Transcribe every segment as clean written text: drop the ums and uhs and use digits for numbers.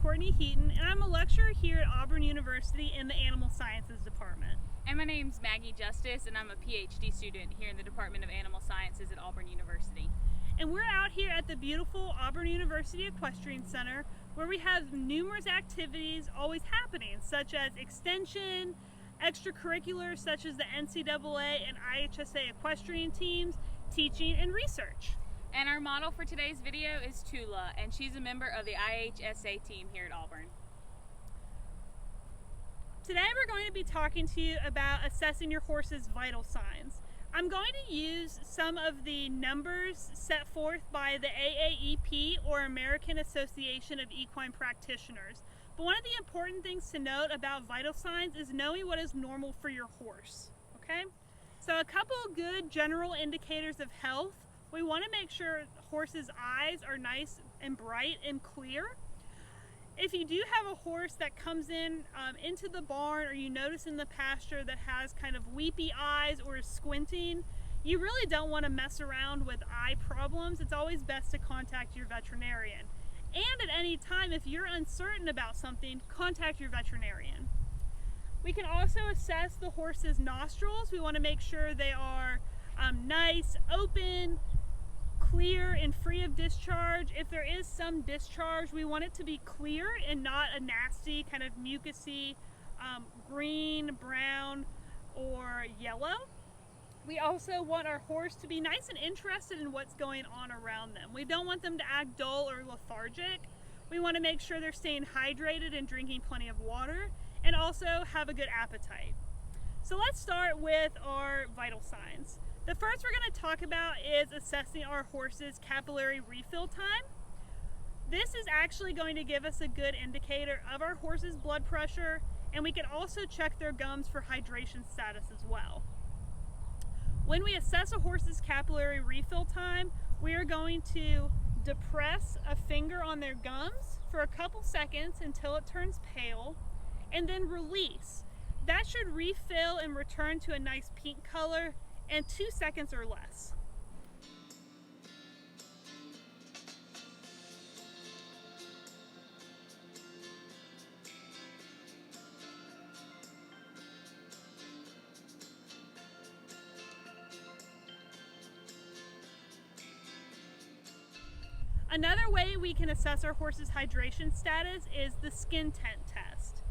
Courtney Heaton, and I'm a lecturer here at Auburn University in the Animal Sciences Department. And my name's Maggie Justice, and I'm a PhD student here in the Department of Animal Sciences at Auburn University. And we're out here at the beautiful Auburn University Equestrian Center, where we have numerous activities always happening, such as extension, extracurriculars such as the NCAA and IHSA equestrian teams, teaching, and research. And our model for today's video is Tula, and she's a member of the IHSA team here at Auburn. Today we're going to be talking to you about assessing your horse's vital signs. I'm going to use some of the numbers set forth by the AAEP, or American Association of Equine Practitioners. But one of the important things to note about vital signs is knowing what is normal for your horse, okay? So a couple of good general indicators of health. We want to make sure the horse's eyes are nice and bright and clear. If you do have a horse that comes in into the barn, or you notice in the pasture that has kind of weepy eyes or is squinting, you really don't want to mess around with eye problems. It's always best to contact your veterinarian. And at any time, if you're uncertain about something, contact your veterinarian. We can also assess the horse's nostrils. We want to make sure they are nice, open, clear, and free of discharge. If there is some discharge, we want it to be clear and not a nasty kind of mucousy green, brown, or yellow. We also want our horse to be nice and interested in what's going on around them. We don't want them to act dull or lethargic. We want to make sure they're staying hydrated and drinking plenty of water, and also have a good appetite. So let's start with our vital signs. The first we're going to talk about is assessing our horse's capillary refill time. This is actually going to give us a good indicator of our horse's blood pressure, and we can also check their gums for hydration status as well. When we assess a horse's capillary refill time, we are going to depress a finger on their gums for a couple seconds until it turns pale, and then release. That should refill and return to a nice pink color in 2 seconds or less. Another way we can assess our horse's hydration status is the skin tent test.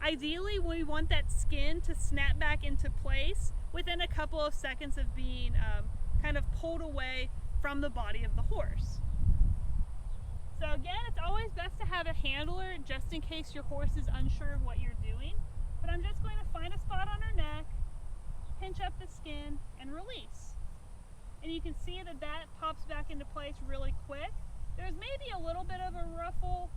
Ideally, we want that skin to snap back into place within a couple of seconds of being kind of pulled away from the body of the horse. So again, it's always best to have a handler just in case your horse is unsure of what you're doing. But I'm just going to find a spot on her neck, pinch up the skin, and release. And you can see that that pops back into place really quick. There's maybe a little bit of a ruffle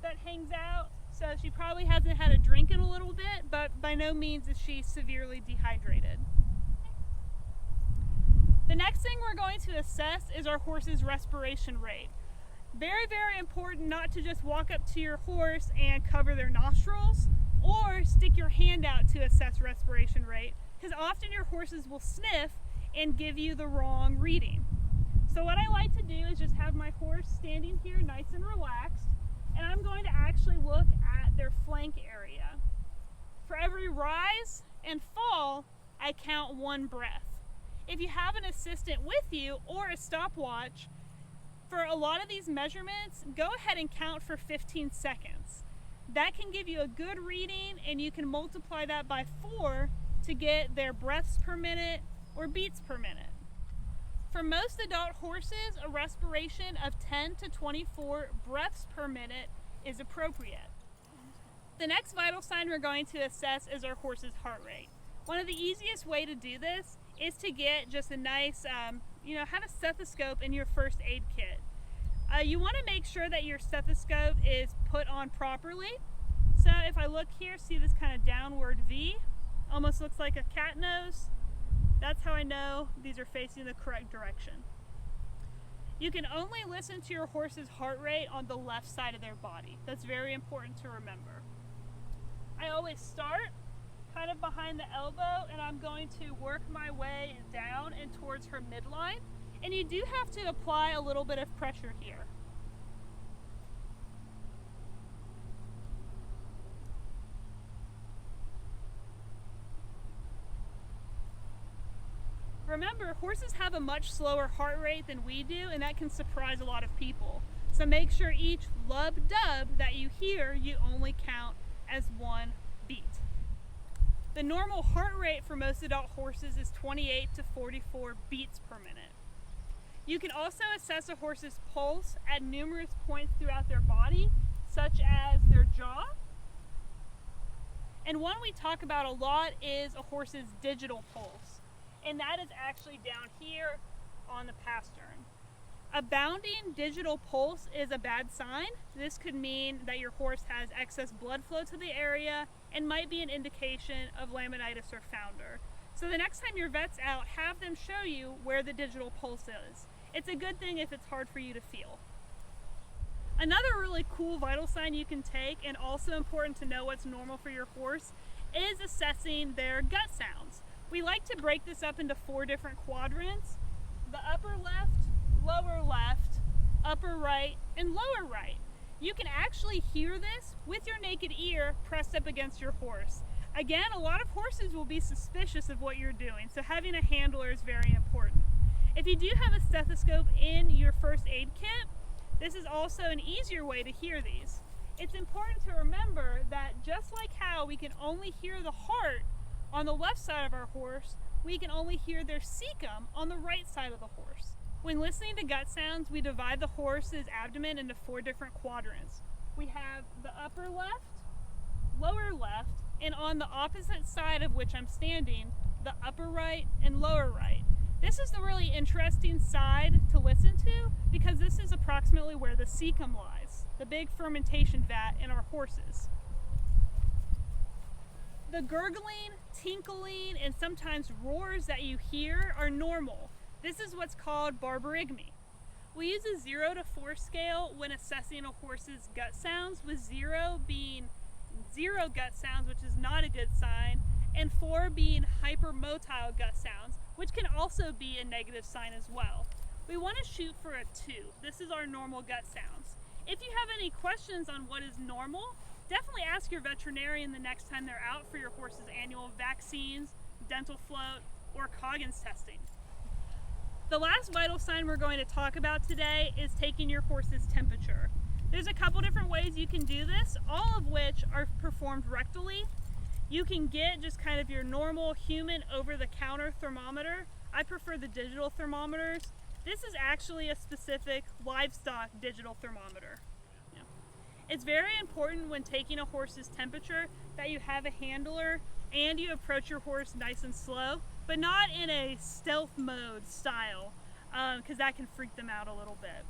that hangs out, so she probably hasn't had a drink in a little bit, but by no means is she severely dehydrated. The next thing we're going to assess is our horse's respiration rate. Very, very important not to just walk up to your horse and cover their nostrils or stick your hand out to assess respiration rate, because often your horses will sniff and give you the wrong reading. So what I like to do is just have my horse standing here nice and relaxed, and I'm going to actually look at their flank area. For every rise and fall, I count 1 breath. If you have an assistant with you or a stopwatch, for a lot of these measurements, go ahead and count for 15 seconds. That can give you a good reading, and you can multiply that by 4 to get their breaths per minute or beats per minute. For most adult horses, a respiration of 10 to 24 breaths per minute is appropriate. The next vital sign we're going to assess is our horse's heart rate. One of the easiest way to do this is to get just a nice, have a stethoscope in your first aid kit. You want to make sure that your stethoscope is put on properly. So if I look here, see this kind of downward V? Almost looks like a cat nose. That's how I know these are facing the correct direction. You can only listen to your horse's heart rate on the left side of their body. That's very important to remember. I always start kind of behind the elbow, and I'm going to work my way down and towards her midline. And you do have to apply a little bit of pressure here. Remember, horses have a much slower heart rate than we do, and that can surprise a lot of people. So make sure each lub-dub that you hear, you only count as one beat. The normal heart rate for most adult horses is 28 to 44 beats per minute. You can also assess a horse's pulse at numerous points throughout their body, such as their jaw. And one we talk about a lot is a horse's digital pulse, and that is actually down here on the pastern. A bounding digital pulse is a bad sign. This could mean that your horse has excess blood flow to the area and might be an indication of laminitis or founder. So the next time your vet's out, have them show you where the digital pulse is. It's a good thing if it's hard for you to feel. Another really cool vital sign you can take, and also important to know what's normal for your horse, is assessing their gut sounds. We like to break this up into 4 different quadrants: the upper left, lower left, upper right, and lower right. You can actually hear this with your naked ear pressed up against your horse. Again, a lot of horses will be suspicious of what you're doing, so having a handler is very important. If you do have a stethoscope in your first aid kit, this is also an easier way to hear these. It's important to remember that just like how we can only hear the heart on the left side of our horse, we can only hear their cecum on the right side of the horse. When listening to gut sounds, we divide the horse's abdomen into 4 different quadrants. We have the upper left, lower left, and on the opposite side of which I'm standing, the upper right and lower right. This is the really interesting side to listen to because this is approximately where the cecum lies, the big fermentation vat in our horses. The gurgling, tinkling, and sometimes roars that you hear are normal. This is what's called barbarigmy. We use a 0 to 4 scale when assessing a horse's gut sounds, with 0 being 0 gut sounds, which is not a good sign, and 4 being hypermotile gut sounds, which can also be a negative sign as well. We want to shoot for a 2. This is our normal gut sounds. If you have any questions on what is normal, definitely ask your veterinarian the next time they're out for your horse's annual vaccines, dental float, or Coggins testing. The last vital sign we're going to talk about today is taking your horse's temperature. There's a couple different ways you can do this, all of which are performed rectally. You can get just kind of your normal human over-the-counter thermometer. I prefer the digital thermometers. This is actually a specific livestock digital thermometer. Yeah. It's very important when taking a horse's temperature that you have a handler and you approach your horse nice and slow, but not in a stealth mode style, because that can freak them out a little bit.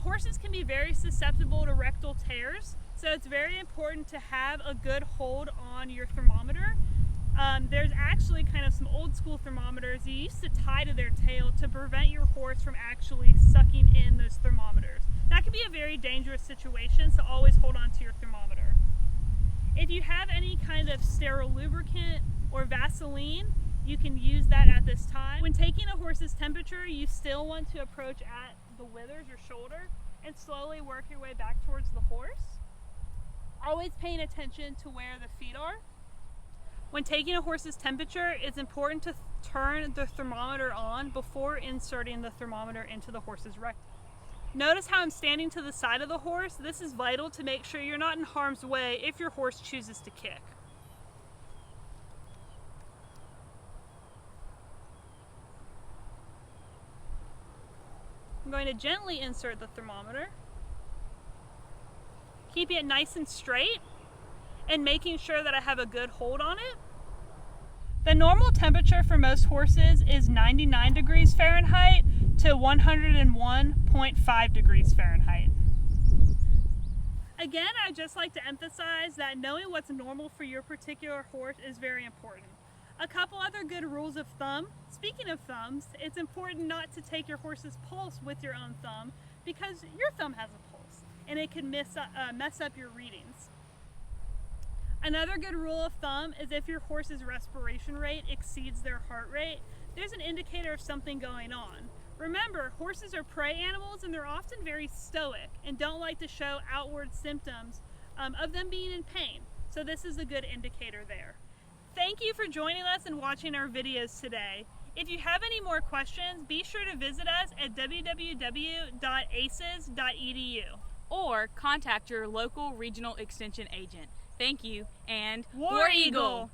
Horses can be very susceptible to rectal tears, so it's very important to have a good hold on your thermometer. There's actually kind of some old school thermometers you used to tie to their tail to prevent your horse from actually sucking in those thermometers. That can be a very dangerous situation, so always hold on to your thermometer. If you have any kind of sterile lubricant or Vaseline, you can use that at this time. When taking a horse's temperature, you still want to approach at the withers or shoulder and slowly work your way back towards the horse. Always paying attention to where the feet are. When taking a horse's temperature, it's important to turn the thermometer on before inserting the thermometer into the horse's rectum. Notice how I'm standing to the side of the horse. This is vital to make sure you're not in harm's way if your horse chooses to kick. I'm going to gently insert the thermometer, keeping it nice and straight and making sure that I have a good hold on it. The normal temperature for most horses is 99 degrees Fahrenheit to 101.5 degrees Fahrenheit. Again, I'd just like to emphasize that knowing what's normal for your particular horse is very important. A couple other good rules of thumb. Speaking of thumbs, it's important not to take your horse's pulse with your own thumb because your thumb has a pulse and it can mess up your readings. Another good rule of thumb is if your horse's respiration rate exceeds their heart rate, there's an indicator of something going on. Remember, horses are prey animals and they're often very stoic and don't like to show outward symptoms of them being in pain. So this is a good indicator there. Thank you for joining us and watching our videos today. If you have any more questions, be sure to visit us at www.aces.edu. Or contact your local regional extension agent. Thank you, and War Eagle!